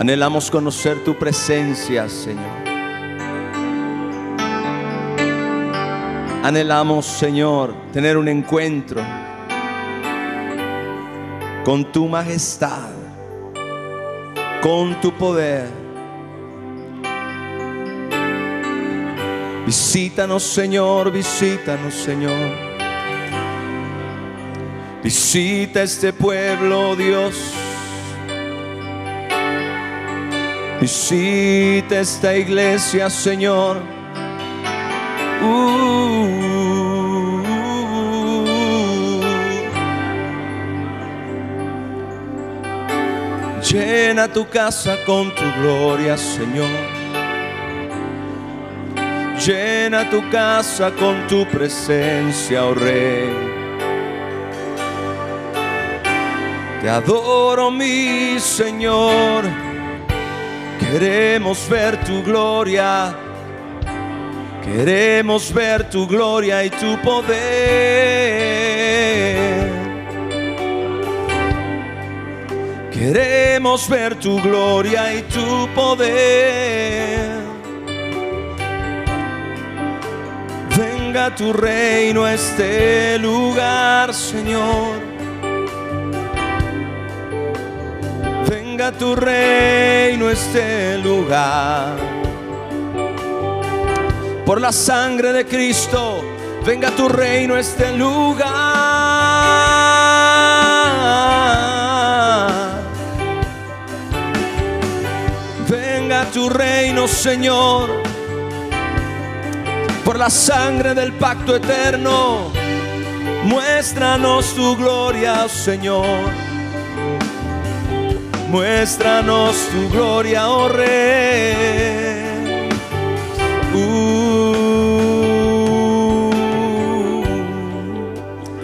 Anhelamos conocer tu presencia, Señor. Anhelamos, Señor, tener un encuentro con tu majestad, con tu poder. Visítanos, Señor, visítanos, Señor. Visita este pueblo, Dios. Visita esta iglesia, Señor. Llena tu casa con tu gloria, Señor. Llena tu casa con tu presencia, oh Rey. Te adoro, mi Señor. Queremos ver tu gloria. Queremos ver tu gloria y tu poder. Queremos ver tu gloria y tu poder. Venga tu reino a este lugar, Señor. Venga tu reino a este lugar. Por la sangre de Cristo, venga tu reino a este lugar. Venga tu reino, Señor. Por la sangre del pacto eterno, muéstranos tu gloria, Señor. Muéstranos tu gloria, oh Rey.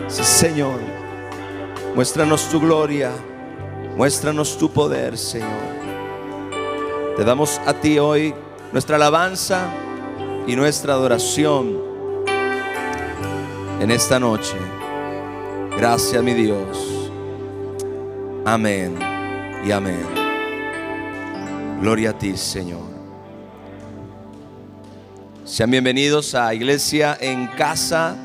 Sí, Señor. Muéstranos tu gloria. Muéstranos tu poder, Señor. Te damos a ti hoy nuestra alabanza y nuestra adoración en esta noche. Gracias, mi Dios. Amén y amén. Gloria a ti, Señor. Sean bienvenidos a Iglesia en Casa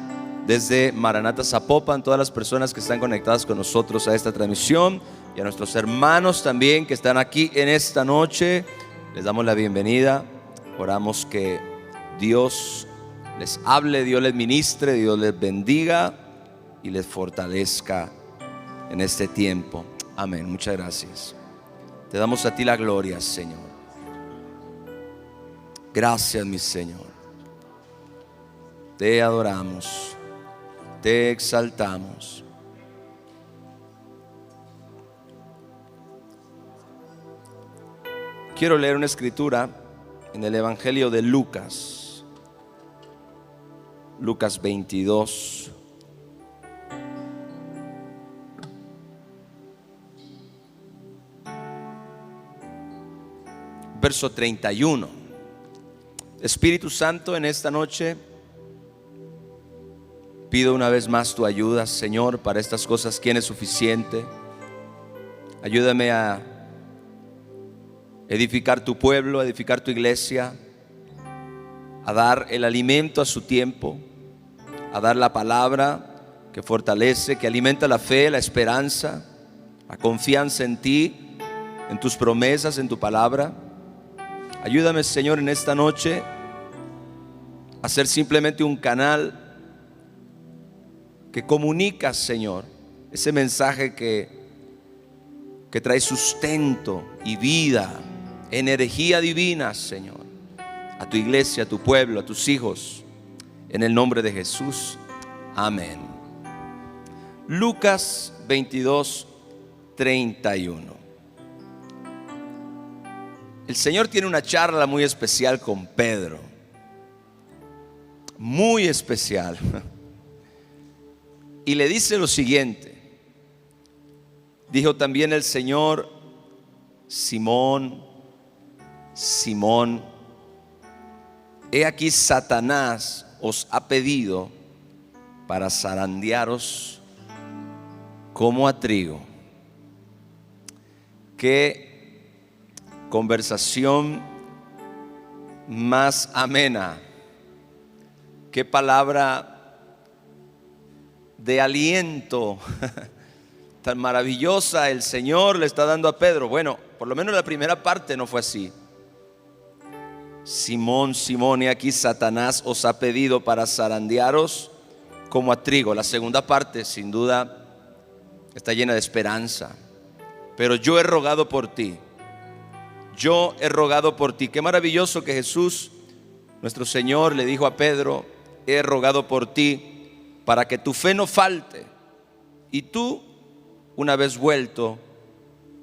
desde Maranata Zapopan, todas las personas que están conectadas con nosotros a esta transmisión y a nuestros hermanos también que están aquí en esta noche. Les damos la bienvenida. Oramos que Dios les hable, Dios les ministre, Dios les bendiga y les fortalezca en este tiempo. Amén. Muchas gracias. Te damos a ti la gloria, Señor. Gracias, mi Señor. Te adoramos, te exaltamos. Quiero leer una escritura en el Evangelio de Lucas. Lucas 22. Verso 31. Espíritu Santo, en esta noche pido una vez más tu ayuda, Señor, para estas cosas. ¿Quién es suficiente? Ayúdame a edificar tu pueblo, a edificar tu iglesia, a dar el alimento a su tiempo, a dar la palabra que fortalece, que alimenta la fe, la esperanza, la confianza en ti, en tus promesas, en tu palabra. Ayúdame, Señor, en esta noche a ser simplemente un canal que comunica, Señor, ese mensaje que trae sustento y vida, energía divina, Señor, a tu iglesia, a tu pueblo, a tus hijos, en el nombre de Jesús. Amén. Lucas 22, 31. El Señor tiene una charla muy especial con Pedro. Muy especial. Y le dice lo siguiente. Dijo también el Señor: Simón, Simón, he aquí Satanás os ha pedido para zarandearos como a trigo. Qué conversación más amena. Qué palabra de aliento tan maravillosa el Señor le está dando a Pedro. Bueno, por lo menos la primera parte no fue así. Simón, Simón, y aquí Satanás os ha pedido para zarandearos como a trigo. La segunda parte sin duda está llena de esperanza. Pero yo he rogado por ti. Yo he rogado por ti. Qué maravilloso que Jesús, nuestro Señor, le dijo a Pedro: he rogado por ti para que tu fe no falte. Y tú, una vez vuelto,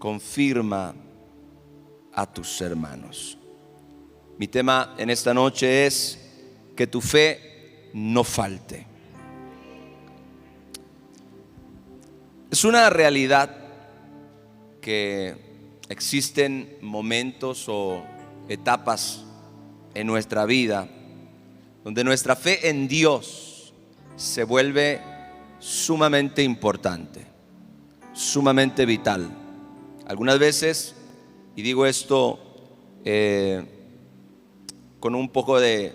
confirma a tus hermanos. Mi tema en esta noche es que tu fe no falte. Es una realidad que existen momentos o etapas en nuestra vida donde nuestra fe en Dios se vuelve sumamente importante, sumamente vital. Algunas veces, y digo esto con un poco de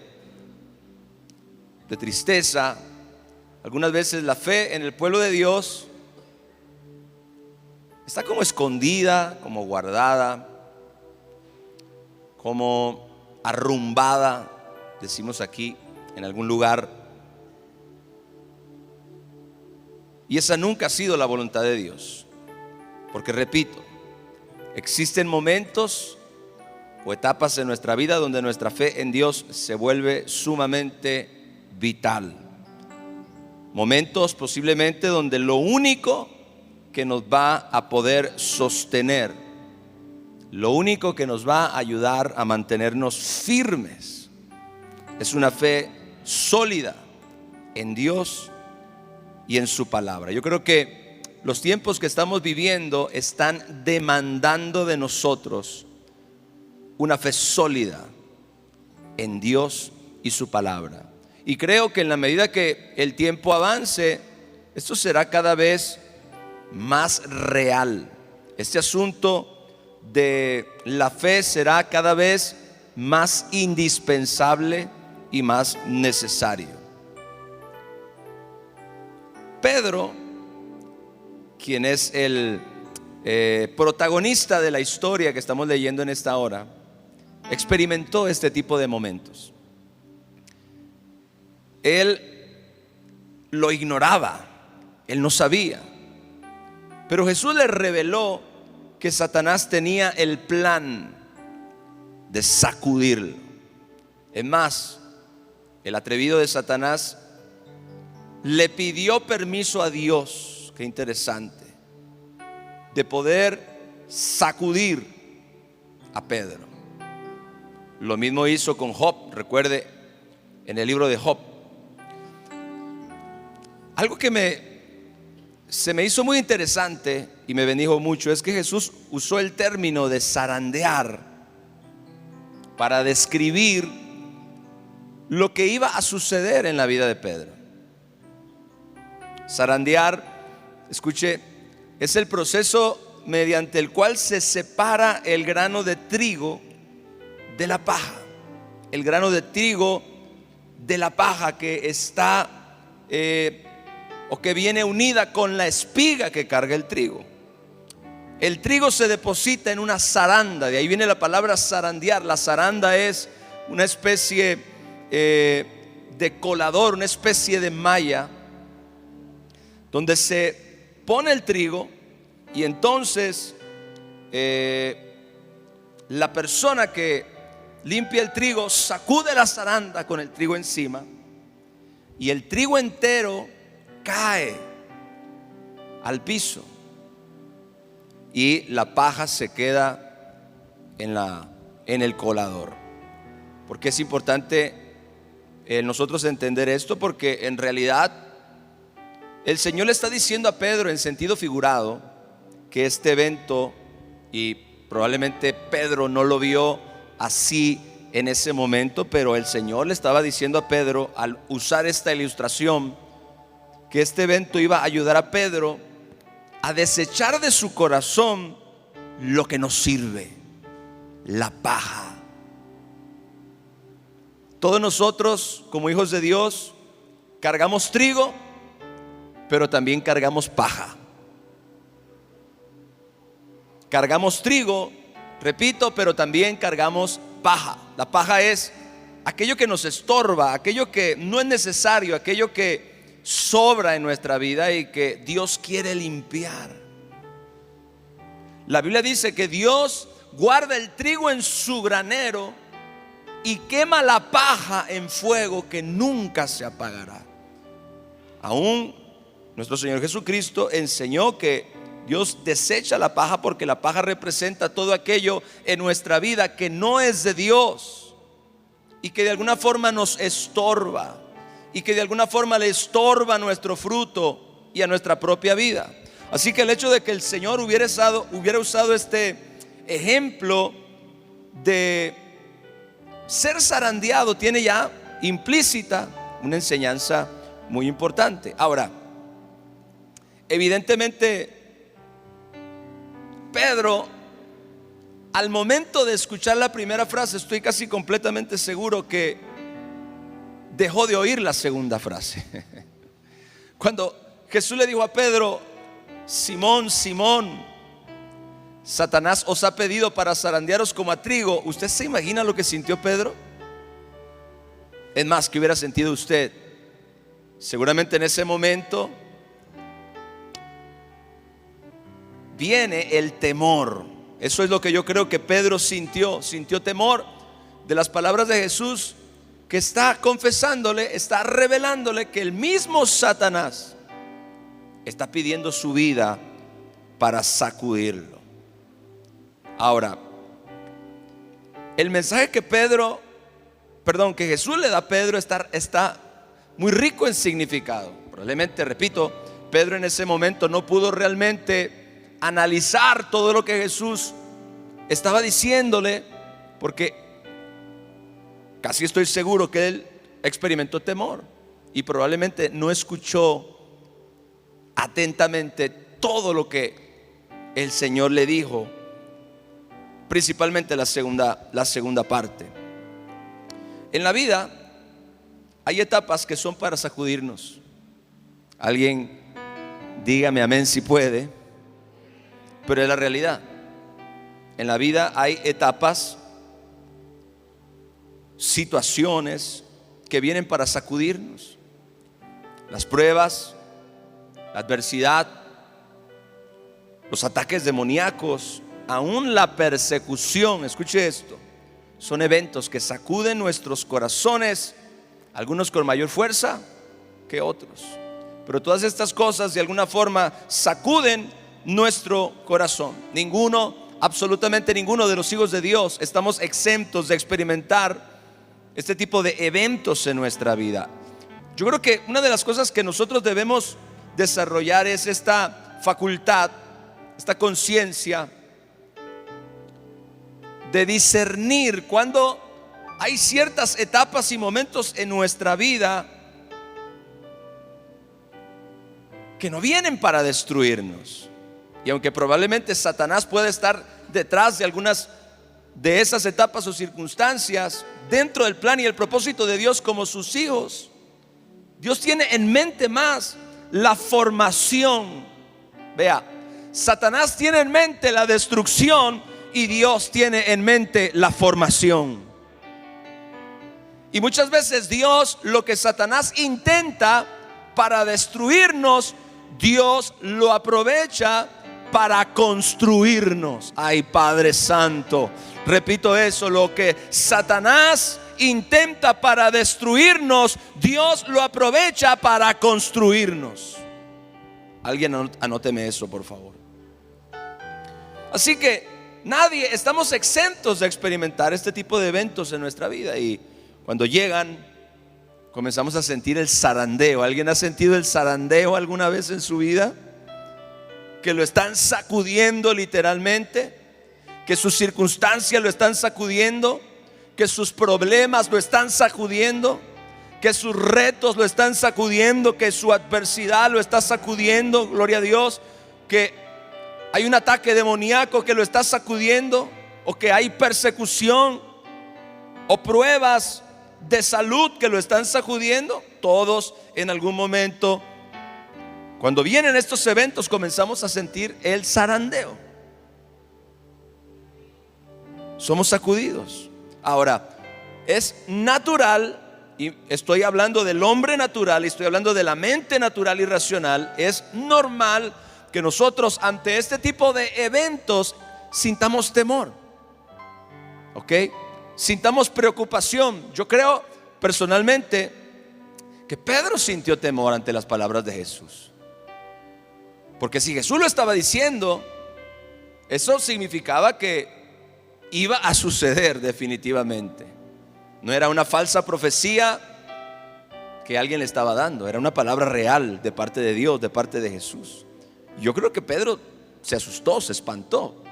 tristeza, algunas veces la fe en el pueblo de Dios está como escondida, como guardada, como arrumbada, decimos aquí, en algún lugar. Y esa nunca ha sido la voluntad de Dios. Porque repito, existen momentos o etapas en nuestra vida donde nuestra fe en Dios se vuelve sumamente vital. Momentos posiblemente donde lo único que nos va a poder sostener, lo único que nos va a ayudar a mantenernos firmes, es una fe sólida en Dios y en su palabra. Yo creo que los tiempos que estamos viviendo están demandando de nosotros una fe sólida en Dios y su palabra. Y creo que en la medida que el tiempo avance, esto será cada vez más real. Este asunto de la fe será cada vez más indispensable y más necesario. Pedro, quien es el protagonista de la historia que estamos leyendo en esta hora, experimentó este tipo de momentos. Él lo ignoraba, él no sabía. Pero Jesús le reveló que Satanás tenía el plan de sacudirlo. Es más, el atrevido de Satanás le pidió permiso a Dios, qué interesante, de poder sacudir a Pedro. Lo mismo hizo con Job, recuerde, en el libro de Job. Algo que se me hizo muy interesante y me bendijo mucho es que Jesús usó el término de zarandear para describir lo que iba a suceder en la vida de Pedro. Zarandear, escuche, es el proceso mediante el cual se separa el grano de trigo de la paja. El grano de trigo de la paja que está o que viene unida con la espiga que carga el trigo. El trigo se deposita en una zaranda, de ahí viene la palabra zarandear. La zaranda es una especie de colador, una especie de malla donde se pone el trigo y entonces la persona que limpia el trigo sacude la zaranda con el trigo encima y el trigo entero cae al piso y la paja se queda en el colador. Porque es importante nosotros entender esto, porque en realidad el Señor le está diciendo a Pedro en sentido figurado que este evento, y probablemente Pedro no lo vio así en ese momento, pero el Señor le estaba diciendo a Pedro al usar esta ilustración que este evento iba a ayudar a Pedro a desechar de su corazón lo que no sirve, la paja. Todos nosotros, como hijos de Dios, cargamos trigo, pero también cargamos paja. Cargamos trigo, repito, pero también cargamos paja. La paja es aquello que nos estorba, aquello que no es necesario, aquello que sobra en nuestra vida y que Dios quiere limpiar. La Biblia dice que Dios guarda el trigo en su granero y quema la paja en fuego que nunca se apagará. Aún nuestro Señor Jesucristo enseñó que Dios desecha la paja porque la paja representa todo aquello en nuestra vida que no es de Dios y que de alguna forma nos estorba y que de alguna forma le estorba nuestro fruto y a nuestra propia vida. Así que el hecho de que el Señor hubiera usado este ejemplo de ser zarandeado tiene ya implícita una enseñanza muy importante. Ahora, evidentemente, Pedro, al momento de escuchar la primera frase, estoy casi completamente seguro que dejó de oír la segunda frase. Cuando Jesús le dijo a Pedro: Simón, Simón, Satanás os ha pedido para zarandearos como a trigo. ¿Usted se imagina lo que sintió Pedro? Es más, ¿qué hubiera sentido usted? Seguramente en ese momento viene el temor. Eso es lo que yo creo que Pedro sintió. Sintió temor de las palabras de Jesús, que está confesándole, está revelándole que el mismo Satanás está pidiendo su vida para sacudirlo. Ahora, el mensaje que Jesús le da a Pedro está muy rico en significado. Probablemente, repito, Pedro en ese momento no pudo realmente analizar todo lo que Jesús estaba diciéndole, porque casi estoy seguro que él experimentó temor y probablemente no escuchó atentamente todo lo que el Señor le dijo, principalmente la segunda parte. En la vida hay etapas que son para sacudirnos. Alguien dígame amén si puede, pero es la realidad. En la vida hay etapas, situaciones que vienen para sacudirnos. Las pruebas, la adversidad, los ataques demoníacos, aún la persecución, escuche esto, son eventos que sacuden nuestros corazones, algunos con mayor fuerza que otros, pero todas estas cosas de alguna forma sacuden nuestro corazón. Absolutamente ninguno de los hijos de Dios estamos exentos de experimentar este tipo de eventos en nuestra vida. Yo creo que una de las cosas que nosotros debemos desarrollar es esta facultad, esta conciencia de discernir cuando hay ciertas etapas y momentos en nuestra vida que no vienen para destruirnos. Y aunque probablemente Satanás puede estar detrás de algunas de esas etapas o circunstancias, dentro del plan y el propósito de Dios como sus hijos, Dios tiene en mente más la formación. Vea, Satanás tiene en mente la destrucción y Dios tiene en mente la formación. Y muchas veces Dios, lo que Satanás intenta para destruirnos, Dios lo aprovecha para construirnos. Ay, Padre Santo, repito eso, lo que Satanás intenta para destruirnos, Dios lo aprovecha para construirnos. Alguien anóteme eso, por favor. Así que nadie estamos exentos de experimentar este tipo de eventos en nuestra vida, y cuando llegan comenzamos a sentir el zarandeo. ¿Alguien ha sentido el zarandeo alguna vez en su vida? Que lo están sacudiendo literalmente, que sus circunstancias lo están sacudiendo, que sus problemas lo están sacudiendo, que sus retos lo están sacudiendo, que su adversidad lo está sacudiendo, gloria a Dios, que hay un ataque demoníaco que lo está sacudiendo, o que hay persecución o pruebas de salud que lo están sacudiendo. Todos en algún momento, cuando vienen estos eventos, comenzamos a sentir el zarandeo. Somos sacudidos. Ahora, es natural, y estoy hablando del hombre natural y estoy hablando de la mente natural y racional. Es normal que nosotros ante este tipo de eventos sintamos temor, ¿ok? Sintamos preocupación. Yo creo personalmente que Pedro sintió temor ante las palabras de Jesús, porque si Jesús lo estaba diciendo, eso significaba que iba a suceder definitivamente. No era una falsa profecía que alguien le estaba dando, era una palabra real de parte de Dios, de parte de Jesús. Yo creo que Pedro se asustó, se espantó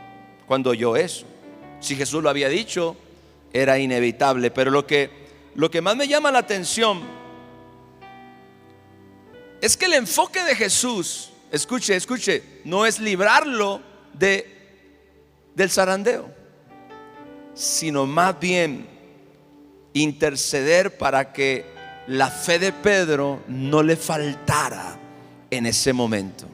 cuando oyó eso. Si Jesús lo había dicho, era inevitable. Pero lo que más me llama la atención es que el enfoque de Jesús, escuche, no es librarlo del zarandeo, sino más bien interceder para que la fe de Pedro no le faltara en ese momento.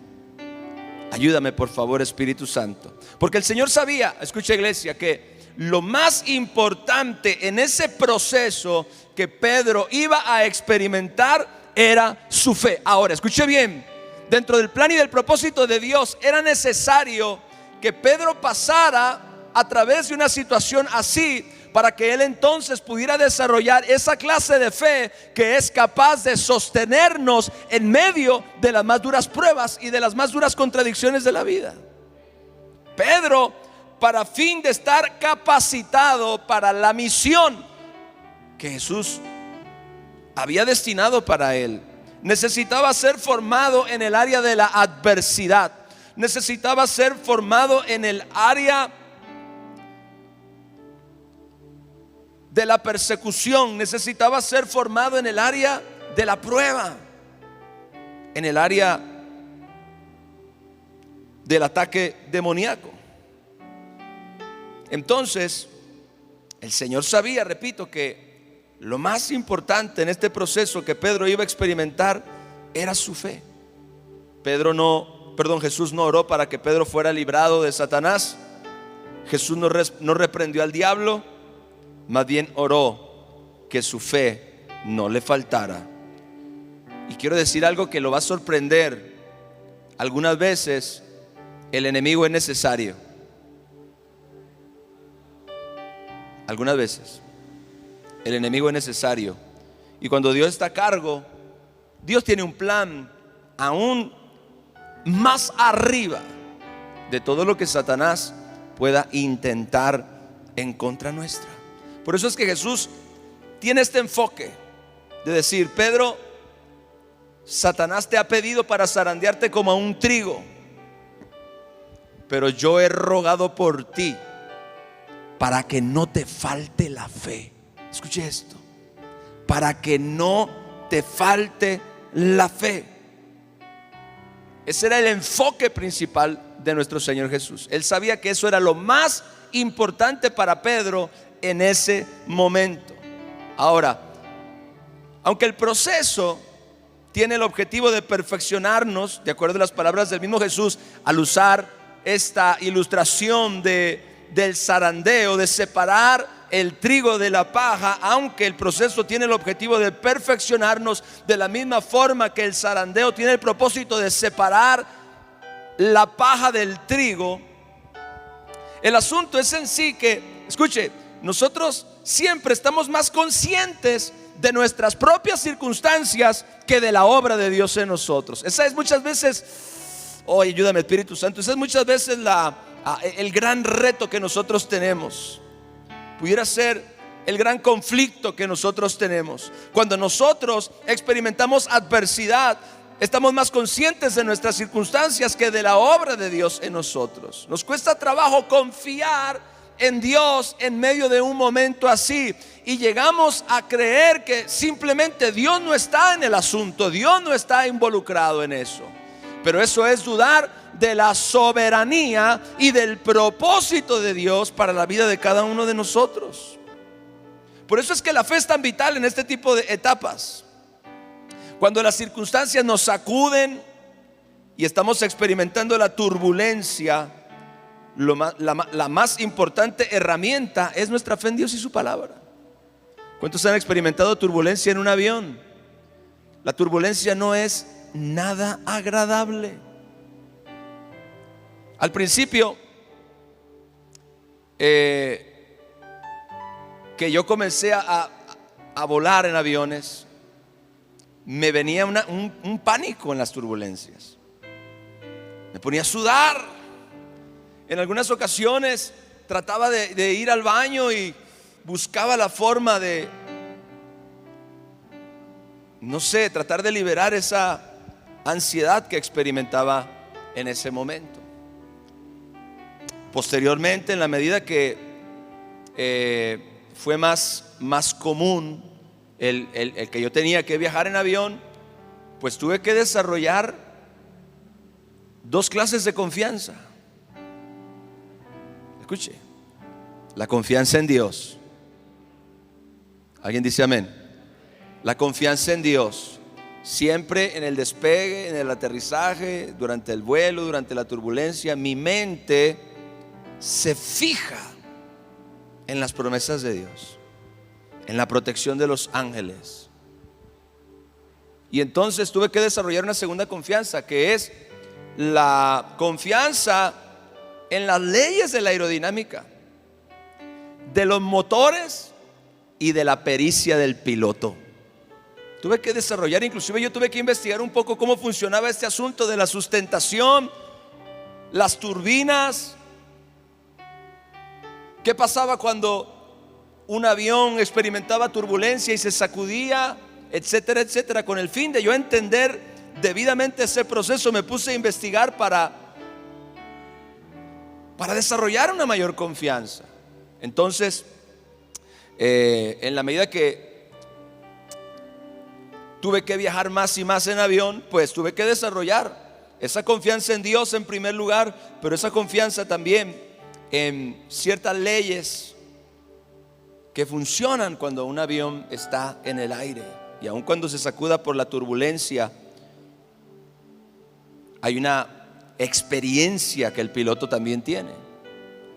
Ayúdame por favor, Espíritu Santo, porque el Señor sabía, escucha iglesia, que lo más importante en ese proceso que Pedro iba a experimentar era su fe. Ahora, escuche bien, dentro del plan y del propósito de Dios era necesario que Pedro pasara a través de una situación así, para que él entonces pudiera desarrollar esa clase de fe que es capaz de sostenernos en medio de las más duras pruebas y de las más duras contradicciones de la vida. Pedro, para fin de estar capacitado para la misión que Jesús había destinado para él, necesitaba ser formado en el área de la adversidad, necesitaba ser formado en el área de la persecución, necesitaba ser formado en el área de la prueba, en el área del ataque demoníaco. Entonces, el Señor sabía, repito, que lo más importante en este proceso que Pedro iba a experimentar era su fe. Jesús no oró para que Pedro fuera librado de Satanás. Jesús no reprendió al diablo, más bien oró que su fe no le faltara. Y quiero decir algo que lo va a sorprender. Algunas veces el enemigo es necesario. Algunas veces el enemigo es necesario. Y cuando Dios está a cargo, Dios tiene un plan aún más arriba de todo lo que Satanás pueda intentar en contra nuestra. Por eso es que Jesús tiene este enfoque de decir: Pedro, Satanás te ha pedido para zarandearte como a un trigo, pero yo he rogado por ti para que no te falte la fe. Escuche esto: para que no te falte la fe. Ese era el enfoque principal de nuestro Señor Jesús. Él sabía que eso era lo más importante para Pedro en ese momento. Ahora, aunque el proceso tiene el objetivo de perfeccionarnos, de acuerdo a las palabras del mismo Jesús, al usar esta ilustración del zarandeo, de separar el trigo de la paja, aunque el proceso tiene el objetivo de perfeccionarnos, de la misma forma que el zarandeo tiene el propósito de separar la paja del trigo, el asunto es en sí que, escuche, nosotros siempre estamos más conscientes de nuestras propias circunstancias que de la obra de Dios en nosotros. Esa es muchas veces, ayúdame Espíritu Santo, esa es muchas veces el gran reto que nosotros tenemos. Pudiera ser el gran conflicto que nosotros tenemos. Cuando nosotros experimentamos adversidad, estamos más conscientes de nuestras circunstancias que de la obra de Dios en nosotros. Nos cuesta trabajo confiar en Dios en medio de un momento así, y llegamos a creer que simplemente Dios no está en el asunto, Dios no está involucrado en eso. Pero eso es dudar de la soberanía y del propósito de Dios para la vida de cada uno de nosotros. Por eso es que la fe es tan vital en este tipo de etapas. Cuando las circunstancias nos sacuden y estamos experimentando la turbulencia, la más importante herramienta es nuestra fe en Dios y su palabra. ¿Cuántos han experimentado turbulencia en un avión? La turbulencia no es nada agradable. Al principio que yo comencé a volar en aviones, me venía un pánico en las turbulencias. Me ponía a sudar. En algunas ocasiones trataba de ir al baño y buscaba la forma de, no sé, tratar de liberar esa ansiedad que experimentaba en ese momento. Posteriormente, en la medida que fue más común el que yo tenía que viajar en avión, pues tuve que desarrollar dos clases de confianza. Escuche, la confianza en Dios. ¿Alguien dice amén? La confianza en Dios. Siempre en el despegue, en el aterrizaje, durante el vuelo, durante la turbulencia, mi mente se fija en las promesas de Dios, en la protección de los ángeles. Y entonces tuve que desarrollar una segunda confianza, que es la confianza en las leyes de la aerodinámica, de los motores y de la pericia del piloto. Tuve que desarrollar, inclusive yo tuve que investigar un poco cómo funcionaba este asunto de la sustentación, las turbinas. ¿Qué pasaba cuando un avión experimentaba turbulencia y se sacudía, etcétera, etcétera? Con el fin de yo entender debidamente ese proceso, me puse a investigar para desarrollar una mayor confianza. Entonces, en la medida que tuve que viajar más y más en avión, pues tuve que desarrollar esa confianza en Dios en primer lugar, pero esa confianza también en ciertas leyes que funcionan cuando un avión está en el aire. Y aun cuando se sacuda por la turbulencia, hay una experiencia que el piloto también tiene.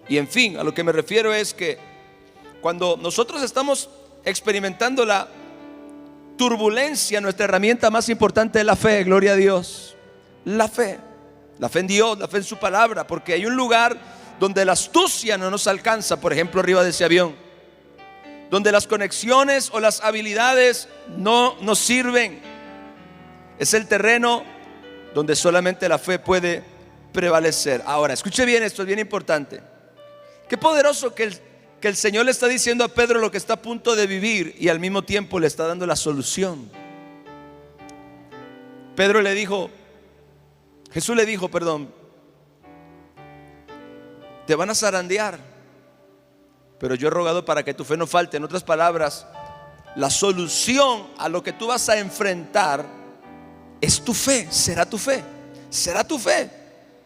Y en fin, a lo que me refiero es que cuando nosotros estamos experimentando la turbulencia, nuestra herramienta más importante es la fe. Gloria a Dios. La fe en Dios, la fe en su palabra, porque hay un lugar donde la astucia no nos alcanza, por ejemplo arriba de ese avión, donde las conexiones o las habilidades no nos sirven. Es el terreno donde solamente la fe puede prevalecer. Ahora, escuche bien, esto es bien importante. Qué poderoso que el Señor le está diciendo a Pedro lo que está a punto de vivir y al mismo tiempo le está dando la solución. Jesús le dijo, te van a zarandear, pero yo he rogado para que tu fe no falte. En otras palabras, la solución a lo que tú vas a enfrentar es tu fe, será tu fe.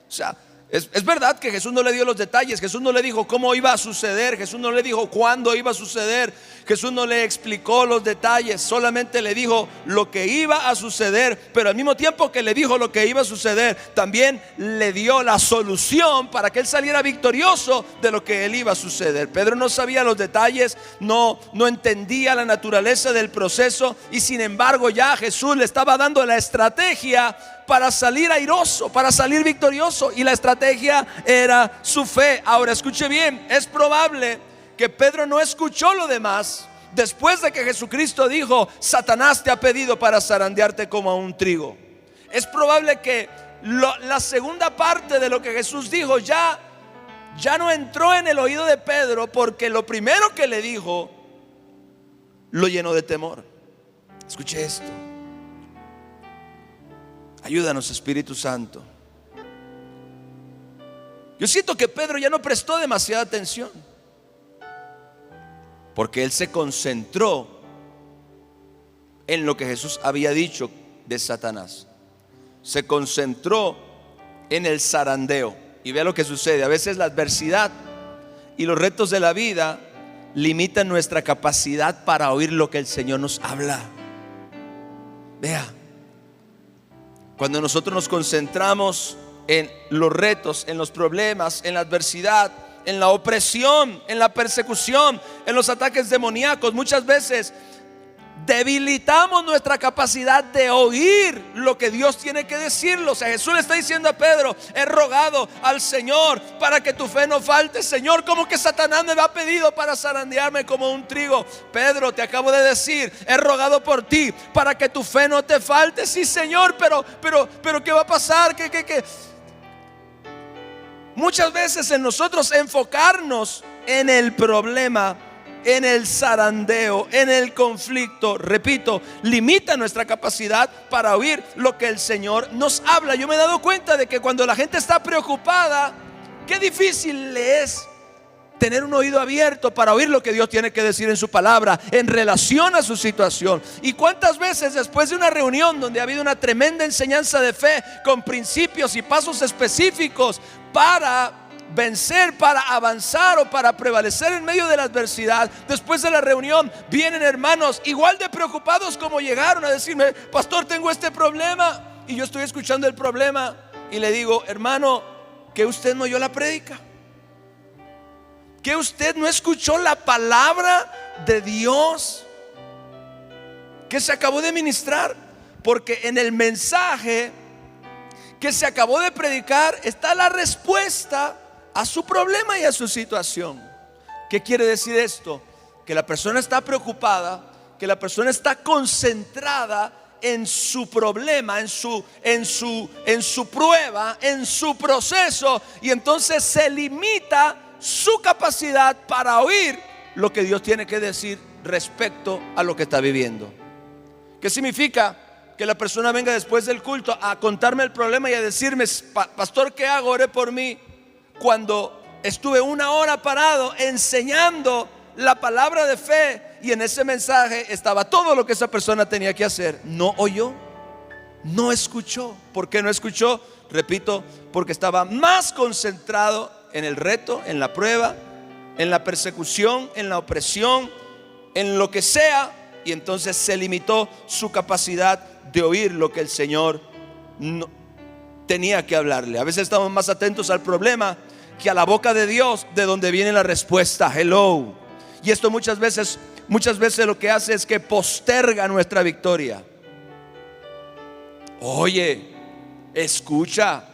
O sea, es verdad que Jesús no le dio los detalles, Jesús no le dijo cómo iba a suceder, Jesús no le dijo cuándo iba a suceder, Jesús no le explicó los detalles, solamente le dijo lo que iba a suceder. Pero al mismo tiempo que le dijo lo que iba a suceder, también le dio la solución para que él saliera victorioso de lo que él iba a suceder. Pedro no sabía los detalles, no entendía la naturaleza del proceso, y sin embargo ya Jesús le estaba dando la estrategia para salir airoso, para salir victorioso, y la estrategia era su fe. Ahora escuche bien, es probable que Pedro no escuchó lo demás después de que Jesucristo dijo: Satanás te ha pedido para zarandearte como a un trigo. Es probable que la segunda parte de lo que Jesús dijo ya no entró en el oído de Pedro, porque lo primero que le dijo lo llenó de temor. Escuche esto. Ayúdanos, Espíritu Santo. Yo siento que Pedro ya no prestó demasiada atención, porque él se concentró en lo que Jesús había dicho de Satanás. se concentró en el zarandeo. Y vea lo que sucede. A veces la adversidad y los retos de la vida limitan nuestra capacidad para oír lo que el Señor nos habla. Vea, cuando nosotros nos concentramos en los retos, en los problemas, en la adversidad, en la opresión, en la persecución, en los ataques demoníacos, muchas veces debilitamos nuestra capacidad de oír lo que Dios tiene que decirlo. O sea, Jesús le está diciendo a Pedro: he rogado al Señor para que tu fe no falte. Señor, ¿cómo que Satanás me ha pedido para zarandearme como un trigo? Pedro, te acabo de decir, he rogado por ti para que tu fe no te falte. Sí, Señor, pero ¿qué va a pasar? ¿Qué? Muchas veces en nosotros enfocarnos en el problema, en el zarandeo, en el conflicto, repito, limita nuestra capacidad para oír lo que el Señor nos habla. Yo me he dado cuenta de que cuando la gente está preocupada, qué difícil le es tener un oído abierto para oír lo que Dios tiene que decir en su palabra en relación a su situación. Y cuántas veces después de una reunión donde ha habido una tremenda enseñanza de fe con principios y pasos específicos para vencer, para avanzar o para prevalecer en medio de la adversidad, después de la reunión vienen hermanos igual de preocupados como llegaron a decirme: pastor, tengo este problema. Y yo estoy escuchando el problema y le digo: hermano, ¿que usted no oyó la prédica? ¿Que usted no escuchó la palabra de Dios que se acabó de ministrar? Porque en el mensaje que se acabó de predicar está la respuesta a su problema y a su situación. ¿Qué quiere decir esto? Que la persona está preocupada, que la persona está concentrada en su problema, en su prueba, en su proceso, y entonces se limita su capacidad para oír lo que Dios tiene que decir respecto a lo que está viviendo. ¿Qué significa? Que la persona venga después del culto a contarme el problema y a decirme: pastor, ¿qué hago? Ore por mí. Cuando estuve una hora parado enseñando la palabra de fe, y en ese mensaje estaba todo lo que esa persona tenía que hacer. No oyó, no escuchó. ¿Por qué no escuchó? Repito, porque estaba más concentrado en el reto, en la prueba, en la persecución, en la opresión, en lo que sea, y entonces se limitó su capacidad de oír lo que el Señor tenía que hablarle. A veces estamos más atentos al problema que a la boca de Dios, de donde viene la respuesta. Hello. Y esto muchas veces lo que hace es que posterga nuestra victoria. Oye, escucha,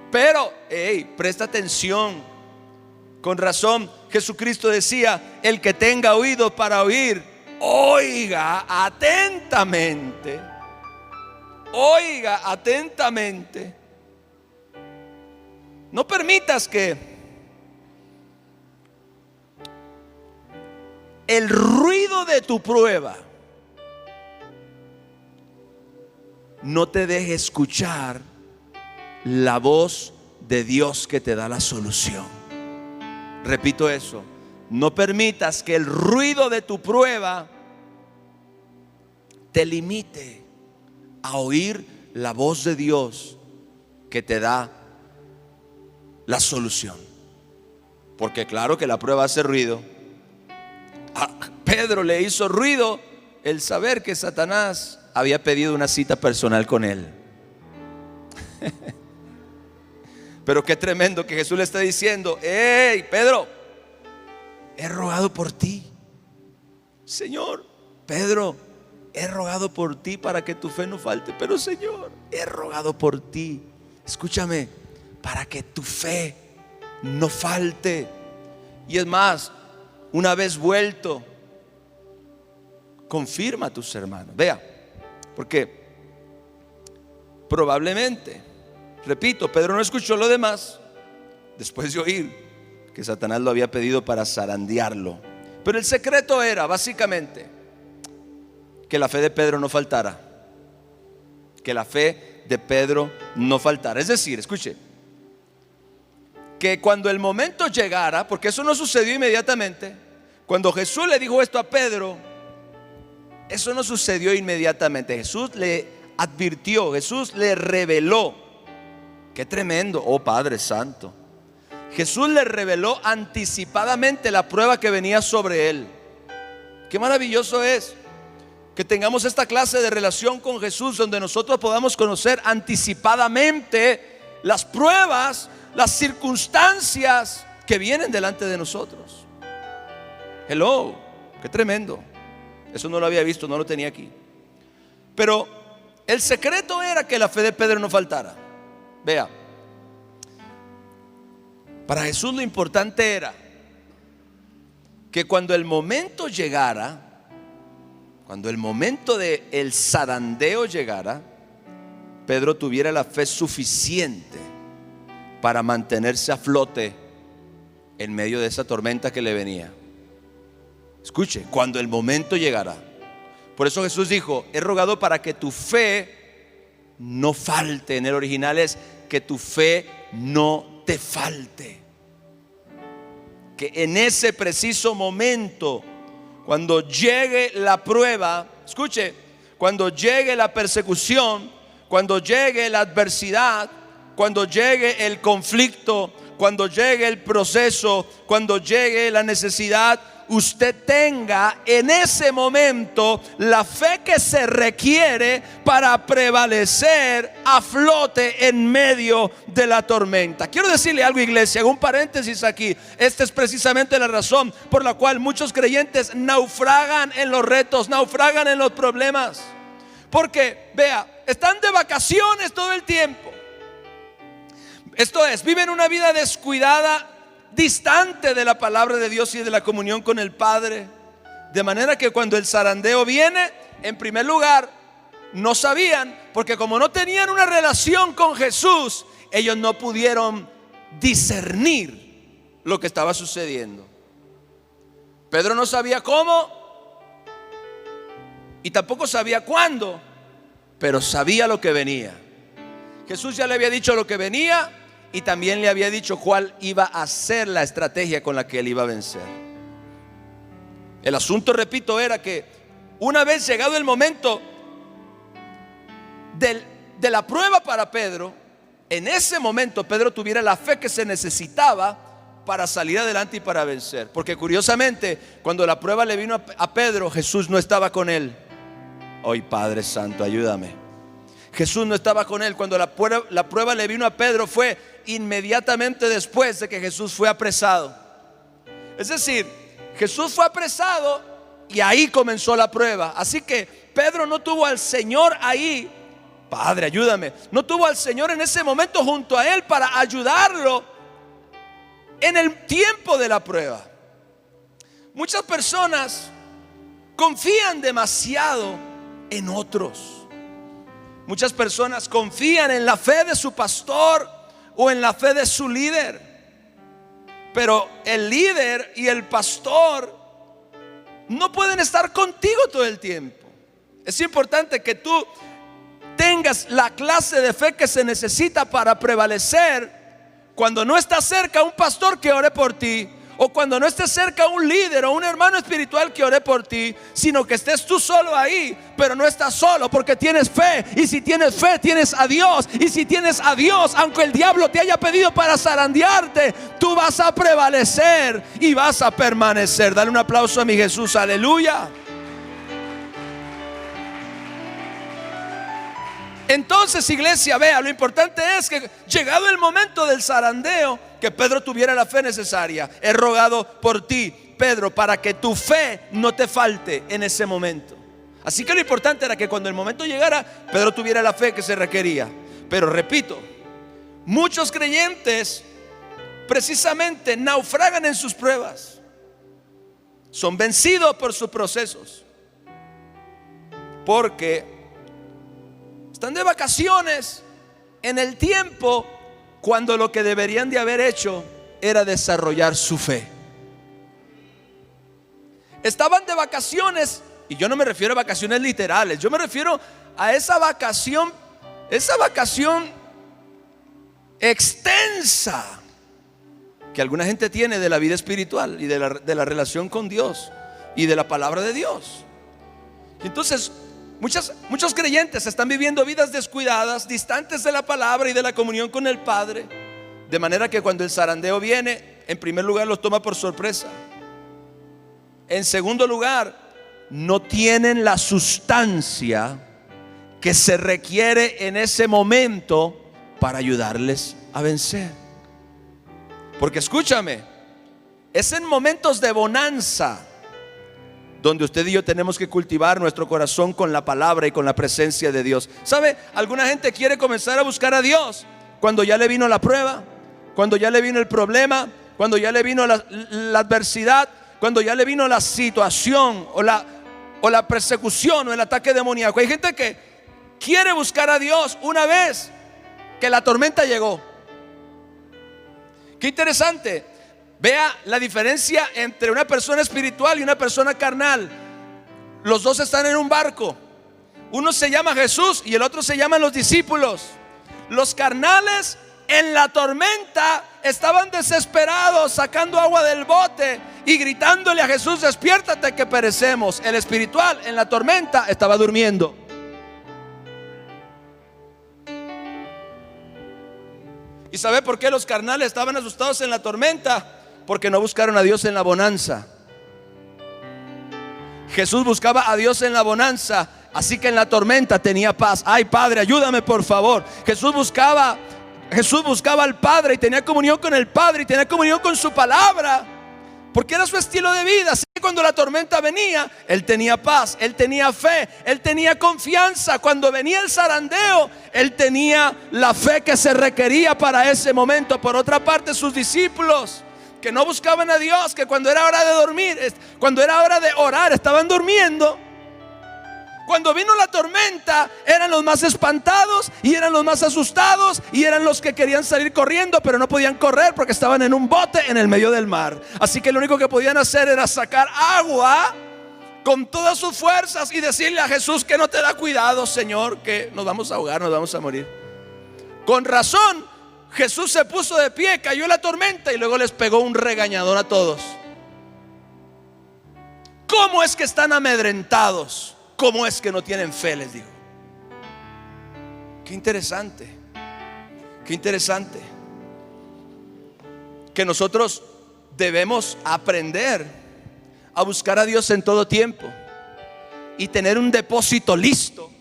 pero presta atención. Con razón Jesucristo decía: el que tenga oídos para oír, oiga atentamente. Oiga atentamente. No permitas que el ruido de tu prueba no te deje escuchar la voz de Dios que te da la solución. Repito eso: no permitas que el ruido de tu prueba te limite a oír la voz de Dios que te da la solución. Porque claro que la prueba hace ruido. A Pedro le hizo ruido el saber que Satanás había pedido una cita personal con él. Pero qué tremendo que Jesús le está diciendo: hey, Pedro, he rogado por ti. Señor, Pedro, he rogado por ti para que tu fe no falte. Pero Señor, he rogado por ti, escúchame, para que tu fe no falte. Y es más, una vez vuelto, confirma a tus hermanos. Vea, porque probablemente, repito, Pedro no escuchó lo demás después de oír que Satanás lo había pedido para zarandearlo. Pero el secreto era básicamente que la fe de Pedro no faltara. Que la fe de Pedro no faltara. Es decir, escuche, que cuando el momento llegara, porque eso no sucedió inmediatamente, cuando Jesús le dijo esto a Pedro, eso no sucedió inmediatamente. Jesús le advirtió, Jesús le reveló. Qué tremendo, oh Padre Santo. Jesús le reveló anticipadamente la prueba que venía sobre él. Qué maravilloso es que tengamos esta clase de relación con Jesús, donde nosotros podamos conocer anticipadamente las pruebas, las circunstancias que vienen delante de nosotros. Hello, qué tremendo. Eso no lo había visto, no lo tenía aquí. Pero el secreto era que la fe de Pedro no faltara. Vea, para Jesús lo importante era que cuando el momento llegara, cuando el momento del zarandeo llegara, Pedro tuviera la fe suficiente para mantenerse a flote en medio de esa tormenta que le venía. Escuche, cuando el momento llegara. Por eso Jesús dijo: he rogado para que tu fe no falte. En el original es que tu fe no te falte. Que en ese preciso momento, cuando llegue la prueba, escuche, cuando llegue la persecución, cuando llegue la adversidad, cuando llegue el conflicto, cuando llegue el proceso, cuando llegue la necesidad, usted tenga en ese momento la fe que se requiere para prevalecer a flote en medio de la tormenta. Quiero decirle algo, iglesia, hago un paréntesis aquí. Esta es precisamente la razón por la cual muchos creyentes naufragan en los retos, naufragan en los problemas. Porque, vea, están de vacaciones todo el tiempo. Esto es, viven una vida descuidada, distante de la palabra de Dios y de la comunión con el Padre. De manera que cuando el zarandeo viene, en primer lugar, no sabían, porque como no tenían una relación con Jesús, ellos no pudieron discernir lo que estaba sucediendo. Pedro no sabía cómo y tampoco sabía cuándo, pero sabía lo que venía. Jesús ya le había dicho lo que venía y también le había dicho cuál iba a ser la estrategia con la que él iba a vencer. El asunto, repito, era que una vez llegado el momento de la prueba para Pedro, en ese momento Pedro tuviera la fe que se necesitaba para salir adelante y para vencer. Porque curiosamente, cuando la prueba le vino a Pedro, Jesús no estaba con él. Hoy, Padre Santo, ayúdame. Jesús no estaba con él. Cuando la prueba le vino a Pedro, fue inmediatamente después de que Jesús fue apresado. Es decir, Jesús fue apresado y ahí comenzó la prueba. Así que Pedro no tuvo al Señor ahí. Padre, ayúdame. No tuvo al Señor en ese momento junto a él para ayudarlo en el tiempo de la prueba. Muchas personas confían demasiado en otros. Muchas personas confían en la fe de su pastor o en la fe de su líder. Pero el líder y el pastor no pueden estar contigo todo el tiempo. Es importante que tú tengas la clase de fe que se necesita para prevalecer cuando no está cerca un pastor que ore por ti, o cuando no estés cerca un líder o un hermano espiritual que ore por ti, sino que estés tú solo ahí, pero no estás solo porque tienes fe. Y si tienes fe, tienes a Dios. Y si tienes a Dios, aunque el diablo te haya pedido para zarandearte, tú vas a prevalecer y vas a permanecer. Dale un aplauso a mi Jesús, aleluya. Entonces, iglesia, vea, lo importante es que llegado el momento del zarandeo, que Pedro tuviera la fe necesaria. He rogado por ti, Pedro, para que tu fe no te falte en ese momento. Así que lo importante era que cuando el momento llegara, Pedro tuviera la fe que se requería. Pero repito, muchos creyentes precisamente naufragan en sus pruebas. Son vencidos por sus procesos, porque están de vacaciones en el tiempo cuando lo que deberían de haber hecho era desarrollar su fe. Estaban de vacaciones, y yo no me refiero a vacaciones literales, yo me refiero a esa vacación extensa que alguna gente tiene de la vida espiritual y de la relación con Dios y de la palabra de Dios. Entonces, Muchos creyentes están viviendo vidas descuidadas, distantes de la palabra y de la comunión con el Padre, de manera que cuando el zarandeo viene, en primer lugar los toma por sorpresa. En segundo lugar, no tienen la sustancia que se requiere en ese momento para ayudarles a vencer. Porque escúchame, es en momentos de bonanza donde usted y yo tenemos que cultivar nuestro corazón con la palabra y con la presencia de Dios. ¿Sabe? Alguna gente quiere comenzar a buscar a Dios cuando ya le vino la prueba, cuando ya le vino el problema, cuando ya le vino la adversidad, cuando ya le vino la situación o la persecución o el ataque demoníaco. Hay gente que quiere buscar a Dios una vez que la tormenta llegó. Qué interesante. Vea la diferencia entre una persona espiritual y una persona carnal. Los dos están en un barco. Uno se llama Jesús y el otro se llaman los discípulos. Los carnales en la tormenta estaban desesperados, sacando agua del bote y gritándole a Jesús: despiértate que perecemos. El espiritual en la tormenta estaba durmiendo. ¿Y sabe por qué los carnales estaban asustados en la tormenta? Porque no buscaron a Dios en la bonanza. Jesús buscaba a Dios en la bonanza, así que en la tormenta tenía paz. Ay, Padre, ayúdame por favor. Jesús buscaba al Padre y tenía comunión con el Padre y tenía comunión con su palabra, porque era su estilo de vida. Así que cuando la tormenta venía, él tenía paz, él tenía fe, él tenía confianza. Cuando venía el zarandeo, él tenía la fe que se requería para ese momento. Por otra parte, sus discípulos, que no buscaban a Dios, que cuando era hora de dormir, cuando era hora de orar, estaban durmiendo. Cuando vino la tormenta, eran los más espantados y eran los más asustados y eran los que querían salir corriendo, pero no podían correr porque estaban en un bote en el medio del mar. Así que lo único que podían hacer era sacar agua con todas sus fuerzas y decirle a Jesús: que no te da cuidado, Señor, que nos vamos a ahogar, nos vamos a morir. Con razón, Jesús se puso de pie, cayó la tormenta y luego les pegó un regañador a todos. ¿Cómo es que están amedrentados? ¿Cómo es que no tienen fe?, les digo. Qué interesante. Qué interesante que nosotros debemos aprender a buscar a Dios en todo tiempo y tener un depósito listo.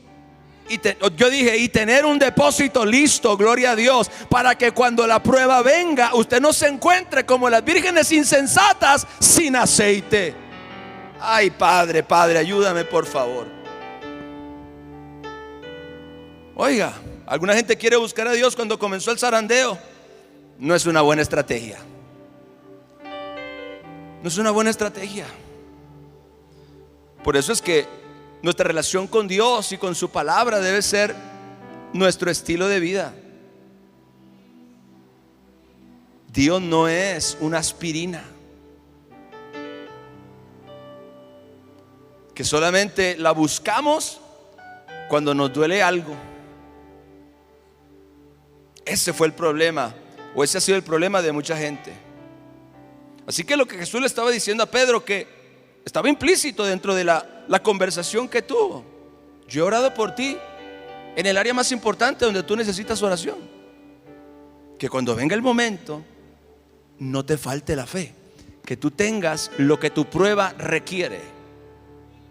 Yo dije, y tener un depósito listo, gloria a Dios, para que cuando la prueba venga, usted no se encuentre como las vírgenes insensatas sin aceite. Ay, Padre, ayúdame por favor. Oiga, alguna gente quiere buscar a Dios cuando comenzó el zarandeo. No es una buena estrategia. No es una buena estrategia. Por eso es que nuestra relación con Dios y con su palabra debe ser nuestro estilo de vida. Dios no es una aspirina que solamente la buscamos cuando nos duele algo. Ese fue el problema, o ese ha sido el problema de mucha gente. Así que lo que Jesús le estaba diciendo a Pedro, que estaba implícito dentro de la conversación que tuvo: yo he orado por ti en el área más importante donde tú necesitas oración. Que cuando venga el momento no te falte la fe, que tú tengas lo que tu prueba requiere,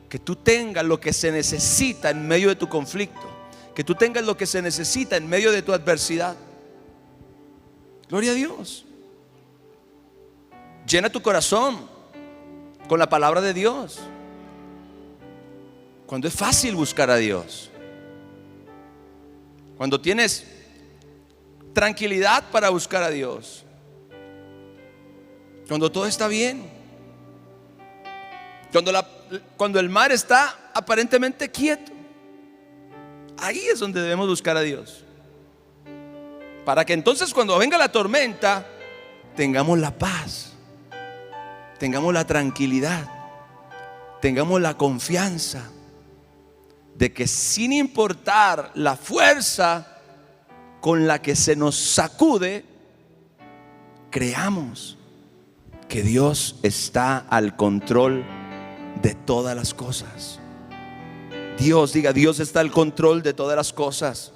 que tú tengas lo que se necesita en medio de tu conflicto, que tú tengas lo que se necesita en medio de tu adversidad. Gloria a Dios. Llena tu corazón con la palabra de Dios. Cuando es fácil buscar a Dios, cuando tienes tranquilidad para buscar a Dios, cuando todo está bien, cuando el mar está aparentemente quieto, ahí es donde debemos buscar a Dios, para que entonces cuando venga la tormenta tengamos la paz, tengamos la tranquilidad, tengamos la confianza de que, sin importar la fuerza con la que se nos sacude, creamos que Dios está al control de todas las cosas. Dios, diga, Dios está al control de todas las cosas.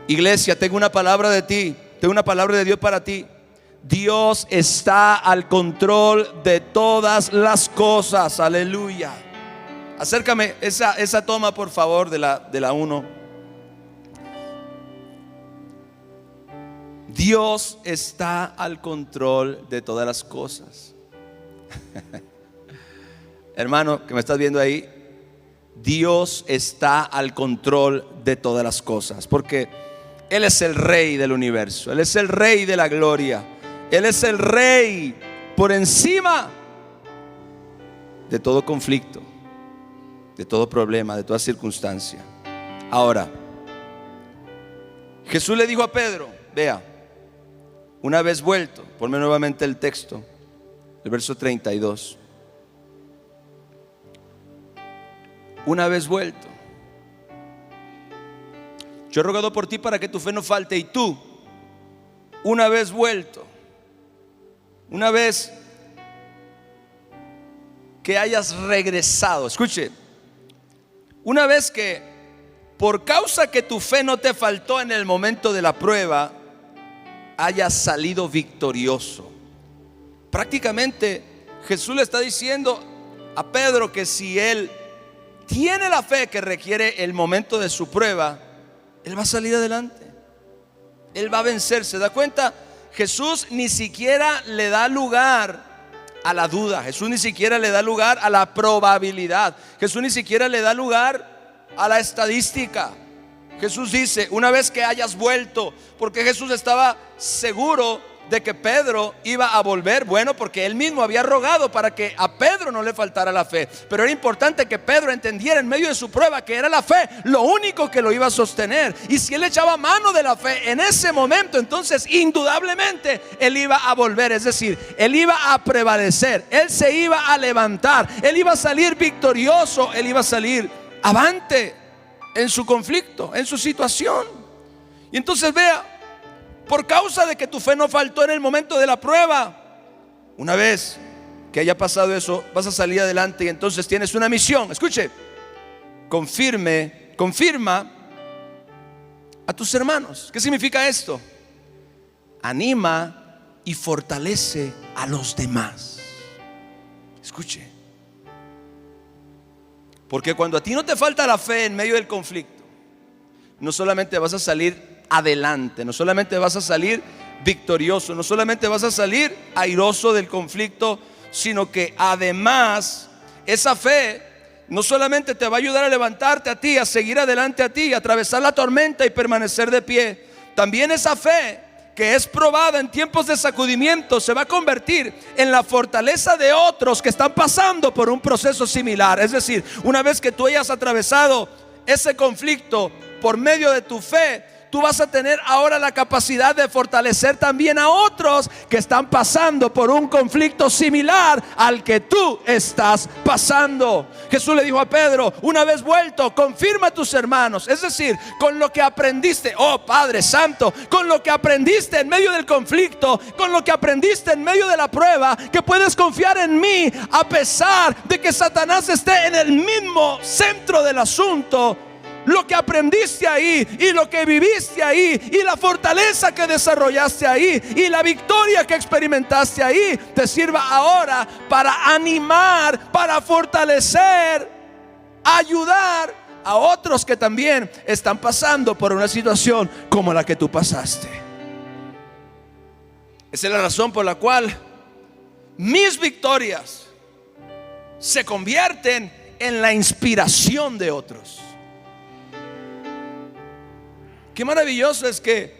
Iglesia, tengo una palabra de ti, tengo una palabra de Dios para ti. Dios está al control de todas las cosas. Aleluya. Acércame esa toma, por favor, de la 1. Dios está al control de todas las cosas. Hermano, que me estás viendo ahí, Dios está al control de todas las cosas, porque Él es el Rey del universo, Él es el Rey de la gloria, Él es el Rey por encima de todo conflicto, de todo problema, de toda circunstancia. Ahora, Jesús le dijo a Pedro, vea, una vez vuelto, ponme nuevamente el texto, el verso 32. Una vez vuelto, yo he rogado por ti para que tu fe no falte, y tú, una vez vuelto, una vez que hayas regresado, escuche, una vez que por causa que tu fe no te faltó en el momento de la prueba, hayas salido victorioso. Prácticamente Jesús le está diciendo a Pedro que si él tiene la fe que requiere el momento de su prueba, él va a salir adelante, él va a vencer. ¿Se da cuenta? Jesús ni siquiera le da lugar a la duda, Jesús ni siquiera le da lugar a la probabilidad, Jesús ni siquiera le da lugar a la estadística. Jesús dice, una vez que hayas vuelto, porque Jesús estaba seguro de que Pedro iba a volver. Bueno, porque él mismo había rogado para que a Pedro no le faltara la fe. Pero era importante que Pedro entendiera en medio de su prueba que era la fe lo único que lo iba a sostener. Y si él echaba mano de la fe en ese momento, entonces indudablemente él iba a volver. Es decir, él iba a prevalecer, él se iba a levantar, él iba a salir victorioso, él iba a salir avante en su conflicto, en su situación. Y entonces vea, por causa de que tu fe no faltó en el momento de la prueba, una vez que haya pasado eso, vas a salir adelante. Y entonces tienes una misión. Escuche, confirma a tus hermanos. ¿Qué significa esto? Anima y fortalece a los demás. Escuche, porque cuando a ti no te falta la fe en medio del conflicto, no solamente vas a salir adelante, no solamente vas a salir victorioso, no solamente vas a salir airoso del conflicto, sino que además esa fe no solamente te va a ayudar a levantarte a ti, a seguir adelante a ti, a atravesar la tormenta y permanecer de pie. También esa fe que es probada en tiempos de sacudimiento se va a convertir en la fortaleza de otros que están pasando por un proceso similar. Es decir, una vez que tú hayas atravesado ese conflicto por medio de tu fe, tú vas a tener ahora la capacidad de fortalecer también a otros que están pasando por un conflicto similar al que tú estás pasando. Jesús le dijo a Pedro, una vez vuelto, confirma a tus hermanos. Es decir, con lo que aprendiste, oh Padre Santo, con lo que aprendiste en medio del conflicto, con lo que aprendiste en medio de la prueba, que puedes confiar en mí a pesar de que Satanás esté en el mismo centro del asunto. Lo que aprendiste ahí y lo que viviste ahí y la fortaleza que desarrollaste ahí y la victoria que experimentaste ahí te sirva ahora para animar, para fortalecer, ayudar a otros que también están pasando por una situación como la que tú pasaste. Esa es la razón por la cual mis victorias se convierten en la inspiración de otros. Qué maravilloso es que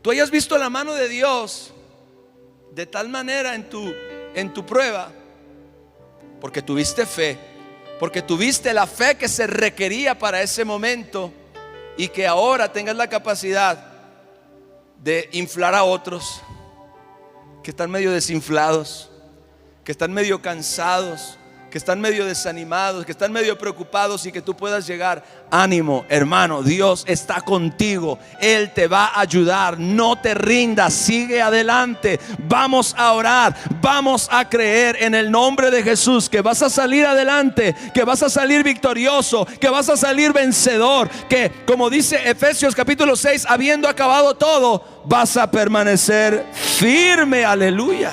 tú hayas visto la mano de Dios de tal manera en tu prueba, porque tuviste fe, porque tuviste la fe que se requería para ese momento, y que ahora tengas la capacidad de inflar a otros que están medio desinflados, que están medio cansados, que están medio desanimados, que están medio preocupados, y que tú puedas llegar. Ánimo, hermano, Dios está contigo, Él te va a ayudar. No te rindas, sigue adelante. Vamos a orar, vamos a creer en el nombre de Jesús que vas a salir adelante, que vas a salir victorioso, que vas a salir vencedor, que, como dice Efesios capítulo 6, habiendo acabado todo, vas a permanecer firme. Aleluya.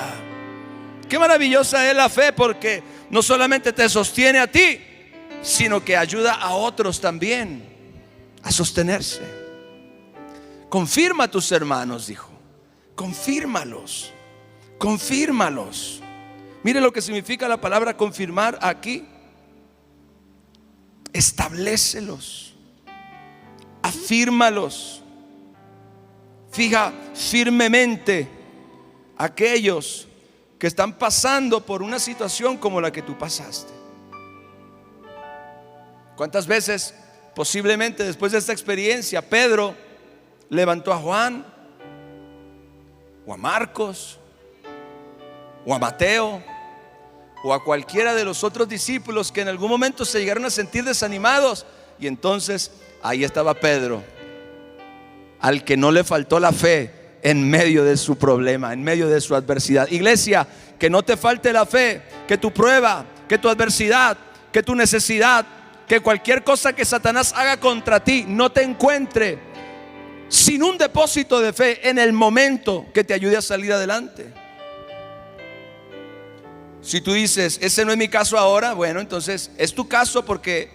Qué maravillosa es la fe, porque no solamente te sostiene a ti, sino que ayuda a otros también a sostenerse. Confirma a tus hermanos, dijo. Confírmalos. Confírmalos. Mire lo que significa la palabra confirmar aquí. Establécelos. Afírmalos. Fija firmemente a aquellos que están pasando por una situación como la que tú pasaste. ¿Cuántas veces posiblemente después de esta experiencia Pedro levantó a Juan, o a Marcos, o a Mateo, o a cualquiera de los otros discípulos que en algún momento se llegaron a sentir desanimados? Y entonces ahí estaba Pedro, al que no le faltó la fe en medio de su problema, en medio de su adversidad. Iglesia, que no te falte la fe, que tu prueba, que tu adversidad, que tu necesidad, que cualquier cosa que Satanás haga contra ti no te encuentre sin un depósito de fe en el momento que te ayude a salir adelante. Si tú dices, ese no es mi caso ahora, bueno, entonces es tu caso, porque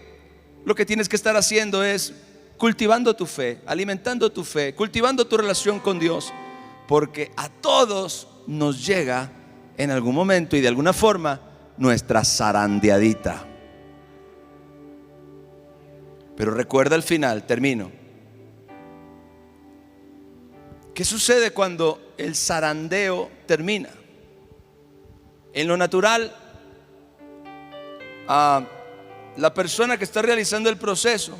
lo que tienes que estar haciendo es cultivando tu fe, alimentando tu fe, cultivando tu relación con Dios, porque a todos nos llega en algún momento y de alguna forma nuestra zarandeadita. Pero recuerda al final, termino. ¿Qué sucede cuando el zarandeo termina? En lo natural, la persona que está realizando el proceso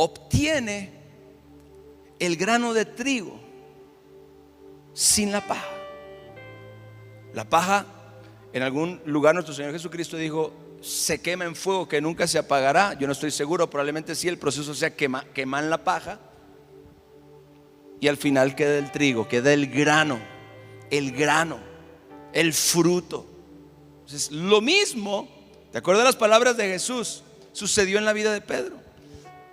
obtiene el grano de trigo sin la paja. La paja, en algún lugar nuestro Señor Jesucristo dijo, se quema en fuego que nunca se apagará. Yo no estoy seguro, probablemente sí, el proceso sea quemar la paja, y al final queda el trigo, queda el grano, el fruto. Entonces, lo mismo, de acuerdo a las palabras de Jesús, sucedió en la vida de Pedro.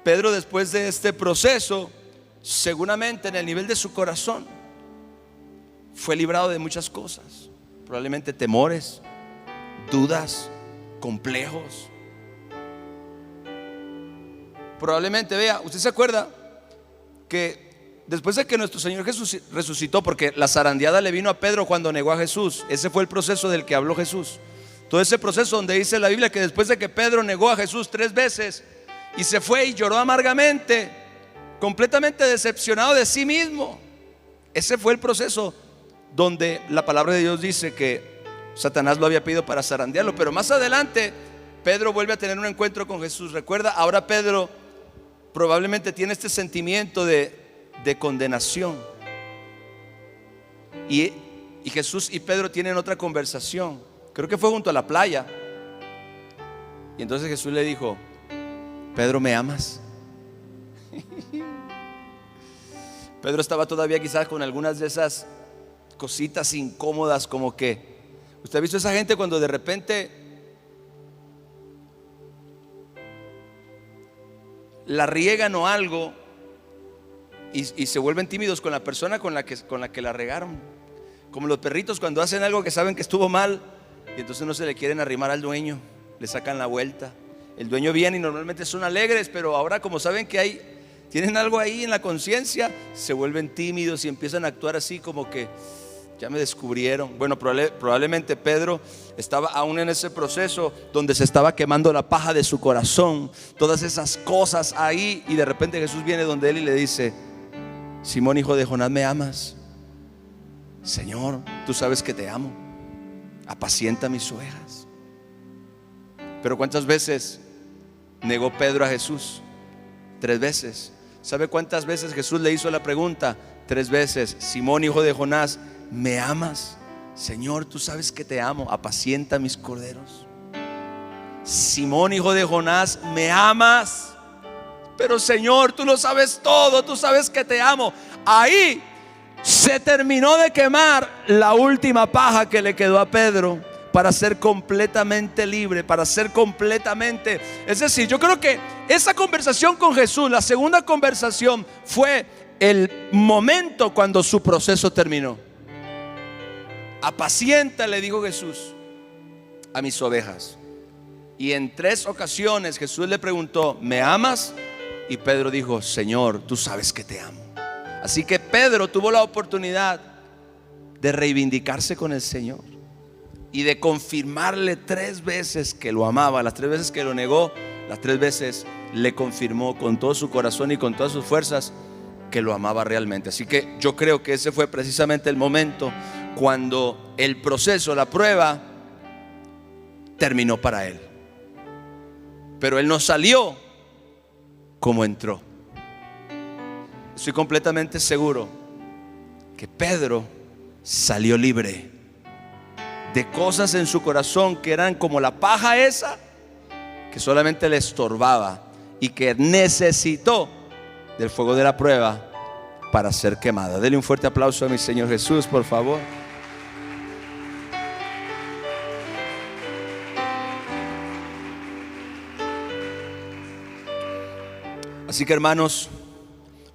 Pedro, después de este proceso, seguramente en el nivel de su corazón, fue librado de muchas cosas, probablemente temores, dudas, complejos. Probablemente, vea, usted se acuerda que después de que nuestro Señor Jesús resucitó, porque la zarandeada le vino a Pedro cuando negó a Jesús. Ese fue el proceso del que habló Jesús. Todo ese proceso donde dice la Biblia que después de que Pedro negó a Jesús 3 veces y se fue y lloró amargamente, completamente decepcionado de sí mismo, ese fue el proceso donde la palabra de Dios dice que Satanás lo había pedido para zarandearlo. Pero más adelante Pedro vuelve a tener un encuentro con Jesús. Recuerda, ahora Pedro probablemente tiene este sentimiento de condenación, y Jesús y Pedro tienen otra conversación. Creo que fue junto a la playa. Y entonces Jesús le dijo, Pedro, ¿me amas? Pedro estaba todavía quizás con algunas de esas cositas incómodas, como que usted ha visto esa gente cuando de repente la riegan o algo y se vuelven tímidos con la persona con la que la regaron, como los perritos cuando hacen algo que saben que estuvo mal y entonces no se le quieren arrimar al dueño, le sacan la vuelta. El dueño viene y normalmente son alegres, pero ahora, como saben que tienen algo ahí en la conciencia, se vuelven tímidos y empiezan a actuar así como que ya me descubrieron. Bueno, probablemente Pedro estaba aún en ese proceso donde se estaba quemando la paja de su corazón, todas esas cosas ahí, y de repente Jesús viene donde él y le dice, Simón, hijo de Jonás, ¿me amas? Señor, tú sabes que te amo, apacienta mis ovejas. Pero ¿cuántas veces negó Pedro a Jesús? 3 veces. ¿Sabe cuántas veces Jesús le hizo la pregunta? 3 veces. Simón, hijo de Jonás, ¿me amas? Señor, tú sabes que te amo, apacienta mis corderos. Simón, hijo de Jonás, ¿me amas? Pero Señor, tú lo sabes todo, tú sabes que te amo. Ahí se terminó de quemar la última paja que le quedó a Pedro para ser completamente libre, para ser completamente... Es decir, yo creo que esa conversación con Jesús, la segunda conversación, fue el momento cuando su proceso terminó. Apacienta, le dijo Jesús, a mis ovejas. Y en 3 ocasiones Jesús le preguntó, ¿me amas? Y Pedro dijo, Señor, tú sabes que te amo. Así que Pedro tuvo la oportunidad de reivindicarse con el Señor y de confirmarle 3 veces que lo amaba. Las 3 veces que lo negó, las 3 veces le confirmó con todo su corazón y con todas sus fuerzas que lo amaba realmente. Así que yo creo que ese fue precisamente el momento cuando el proceso, la prueba, terminó para él. Pero él no salió como entró. Estoy completamente seguro que Pedro salió libre de cosas en su corazón que eran como la paja esa que solamente le estorbaba y que necesitó del fuego de la prueba para ser quemada. Dele un fuerte aplauso a mi Señor Jesús, por favor. Así que, hermanos,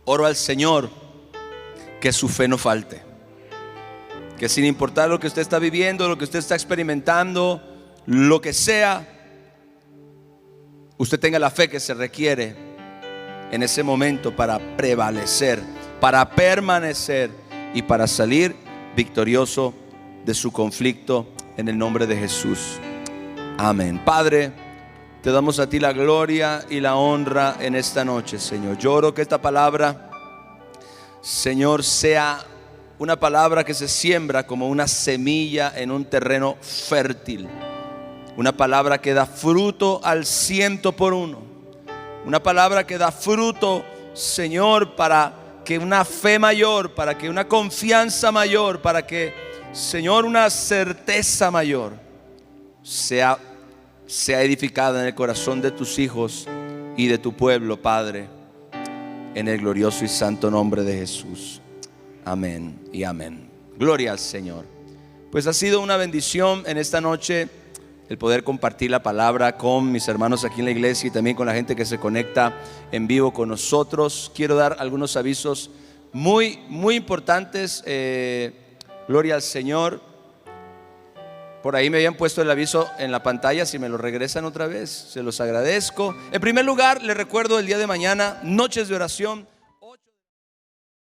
oro al Señor que su fe no falte, que sin importar lo que usted está viviendo, lo que usted está experimentando, lo que sea, usted tenga la fe que se requiere en ese momento para prevalecer, para permanecer y para salir victorioso de su conflicto en el nombre de Jesús. Amén. Padre, te damos a ti la gloria y la honra en esta noche, Señor. Yo oro que esta palabra, Señor, sea una palabra que se siembra como una semilla en un terreno fértil. Una palabra que da fruto al 100 por 1. Una palabra que da fruto, Señor, para que una fe mayor, para que una confianza mayor, para que, Señor, una certeza mayor sea edificada en el corazón de tus hijos y de tu pueblo, Padre, en el glorioso y santo nombre de Jesús. Amén y amén. Gloria al Señor. Pues ha sido una bendición en esta noche el poder compartir la palabra con mis hermanos aquí en la iglesia y también con la gente que se conecta en vivo con nosotros. Quiero dar algunos avisos muy importantes. Gloria al Señor. Por ahí me habían puesto el aviso en la pantalla. Si me lo regresan otra vez, se los agradezco. En primer lugar, les recuerdo el día de mañana, noches de oración.